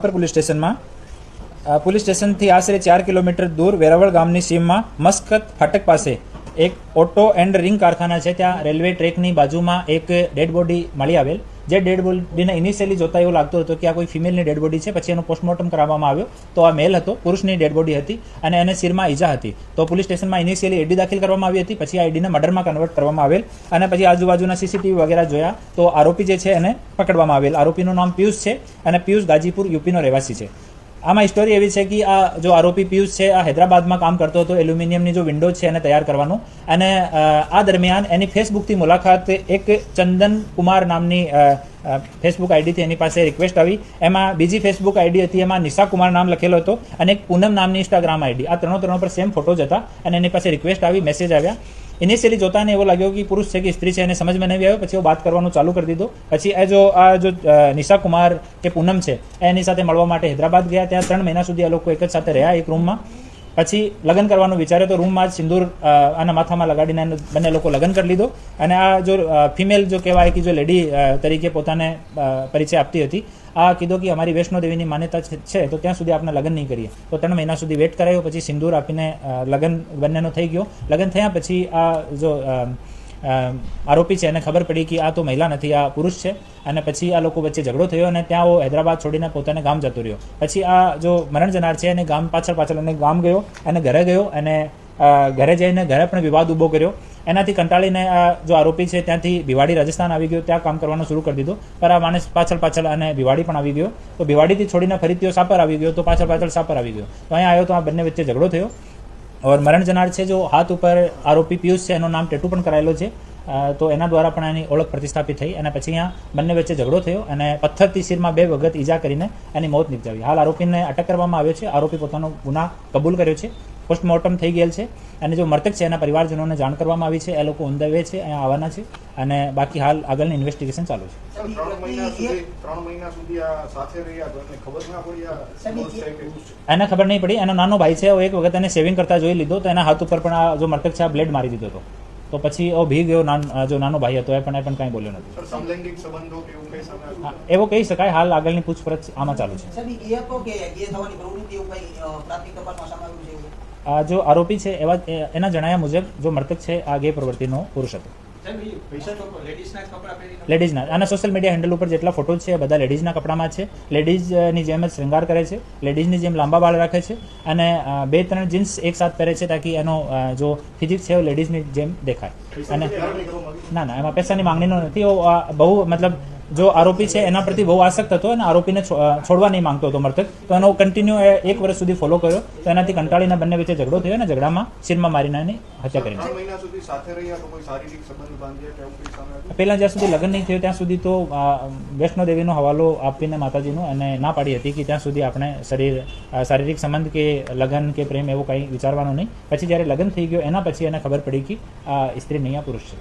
Police સ્ટેશનથી આશરે 4 kilometre દૂર વેરાવળ ગામની સીમમાં મસ્કત ફાટક પાસે એક ઓટો એન્ડ રિંગ કારખાના છે. ત્યાં રેલવે ટ્રેકની બાજુમાં એક ડેડ બોડી મળી આવેલ. જે ડેડ બોડીને ઇનિશિયલી જોતા એવું લાગતું હતું કે આ કોઈ ફિમેલની ડેડ બોડી છે. પછી એનું પોસ્ટમોર્ટમ કરવામાં આવ્યો તો આ મેલ હતો, પુરુષની ડેડ બોડી હતી અને એને શિરમાં ઈજા હતી. તો પોલીસ સ્ટેશનમાં ઇનિશિયલી એડી દાખલ કરવામાં આવી હતી. પછી આ એડીને મર્ડરમાં કન્વર્ટ કરવામાં આવેલ અને પછી આજુબાજુના સીસીટીવી વગેરે જોયા તો આરોપી જે છે એને પકડવામાં આવેલ. આરોપીનું નામ પિયુષ છે અને પિયુષ ગાજીપુર યુપીનો રહેવાસી છે. આમાં સ્ટોરી એવી છે કે આ જો આરોપી પિયુષ છે આ હૈદરાબાદમાં કામ કરતો હતો, એલ્યુમિનિયમની જો વિન્ડો છે એને તૈયાર કરવાનું. અને આ દરમિયાન એની ફેસબુકથી મુલાકાત એક ચંદન કુમાર નામની ફેસબુક આઈડીથી એની પાસે રિક્વેસ્ટ આવી. એમાં બીજી ફેસબુક આઈડી હતી, એમાં નિશા કુમાર નામ લખેલો હતો અને એક પૂનમ નામની ઇન્સ્ટાગ્રામ આઈડી. આ ત્રણો પર સેમ ફોટો જ હતા અને એની પાસે રિક્વેસ્ટ આવી, મેસેજ આવ્યા. ઇનિશિયલી જોતાને એવો લાગ્યો કે પુરુષ છે કે સ્ત્રી છે એને સમજમાં નહીં આવ્યો. પછી વાત કરવાનું ચાલુ કરી દીધું. પછી આ જો નિશા કુમાર કે પૂનમ છે એની સાથે મળવા માટે હૈદરાબાદ ગયા. ત્યાં 3 મહિના સુધી આ લોકો એક જ સાથે રહ્યા એક રૂમમાં. પછી લગ્ન કરવાનું વિચારે તો રૂમમાં જ સિંદૂર આના માથામાં લગાડીને બંને લોકો લગ્ન કરી લીધો. અને આ જો ફિમેલ જો કહેવાય કે જો લેડી તરીકે પોતાને પરિચય આપતી હતી, આ કીધું કે અમારી વૈષ્ણો દેવીની માન્યતા છે તો ત્યાં સુધી આપણે લગ્ન નહીં કરીએ. તો 3 મહિના સુધી વેટ કરાયો. પછી સિંદૂર આપીને લગ્ન બંનેનો થઈ ગયો. લગ્ન થયા પછી આ જો આરોપી છે એને ખબર પડી કે આ તો મહિલા નથી, આ પુરુષ છે. અને પછી આ લોકો વચ્ચે ઝઘડો થયો અને ત્યાં હૈદરાબાદ છોડીને પોતાને ગામ જતો રહ્યો. પછી આ જો મરણ જનાર છે એને ગામ પાછળ અને ગામ ગયો અને ઘરે ગયો અને ઘરે જઈને ઘરે પણ વિવાદ ઊભો કર્યો. એનાથી કંટાળીને આ જો આરોપી છે ત્યાંથી ભિવાડી રાજસ્થાન આવી ગયો, ત્યાં કામ કરવાનું શરૂ કરી દીધું. પર આ માણસ પાછળ અને ભિવાડી પણ આવી ગયો. તો ભિવાડીથી છોડીને ફરીથી સાપર આવી ગયો, તો પાછળ સાપર આવી ગયો. તો અહીંયા આવ્યો તો આ બંને વચ્ચે ઝઘડો થયો. ઓર મરણ જનાર છે જો હાથ ઉપર આરોપી પિયુષ છે એનું નામ ટેટુ પણ કરાયેલો છે. તો એના દ્વારા પણ એની ઓળખ પ્રતિસ્થાપિત થઈ અને પછી અહીંયા બંને વચ્ચે ઝઘડો થયો અને પથ્થરથી શિરમાં 2 વખત ઈજા કરીને એની મોત નિપજાવી. હાલ આરોપીને અટક કરવામાં આવ્યો છે. આરોપી પોતાનો ગુના કબૂલ કર્યો છે. પોસ્ટમોર્ટમ થઈ ગયેલ છે અને જો મૃતક છે એના પરિવારજનોને જાણ કરવામાં આવી છે. એ લોકો ઓન ધ વે છે, અહીંયા આવવાના છે અને બાકી હાલ આગળની ઇન્વેસ્ટિગેશન ચાલુ છે. 3 મહિના સુધી આ સાથે રહ્યા તો એને ખબર ના પડી એને ખબર નહીં પડી. એનો નાનો ભાઈ છે, એક વખત એને સેવિંગ કરતા જોઈ લીધો તો એના હાથ ઉપર પણ આ જો મૃતક છે આ બ્લેડ મારી દીધો હતો. તો પછી ભી ગયો. જો નાનો ભાઈ હતો એ પણ કાંઈ બોલ્યો નથી. એવો કહી શકાય. હાલ આગળની પૂછપરછ આમાં ચાલુ છે. જો આરોપી છે એના જણાવ્યા મુજબ જો મૃતક છે આ ગે પ્રવૃત્તિનો પુરુષ હતો. લેડીઝના આના સોશિયલ મીડિયા હેન્ડલ ઉપર જેટલા ફોટો છે બધા લેડીઝના કપડામાં છે. લેડીઝની જેમ જ શૃંગાર કરે છે, લેડીઝની જેમ લાંબા વાળ રાખે છે અને 2-3 જીન્સ એક સાથ પહેરે છે તાકી એનો જો ફિઝિક્સ છે લેડીઝની જેમ દેખાય. અને ના એમાં પૈસાની માંગણીનો નથી. બહુ મતલબ જો આરોપી છે એના પ્રતિ બહુ આસક્ત હતો અને આરોપીને છોડવા નહીં માંગતો હતો મૃતક. તો એનો કન્ટિન્યુ 1 વર્ષ સુધી ફોલો કર્યો. તો એનાથી કંટાળીને બંને વચ્ચે ઝઘડો થયો અને ઝઘડામાં શિરમાં મારીને એની હત્યા કરી. પહેલા જ્યાં સુધી લગ્ન નહીં થયું ત્યાં સુધી તો વૈષ્ણો દેવીનો હવાલો આપીને માતાજીનો અને ના પાડી હતી કે ત્યાં સુધી આપણે શારીરિક સંબંધ કે લગ્ન કે પ્રેમ એવું કંઈ વિચારવાનું નહીં. પછી જ્યારે લગ્ન થઈ ગયો એના પછી એને ખબર પડી કે આ સ્ત્રી નહીં આ પુરુષ છે.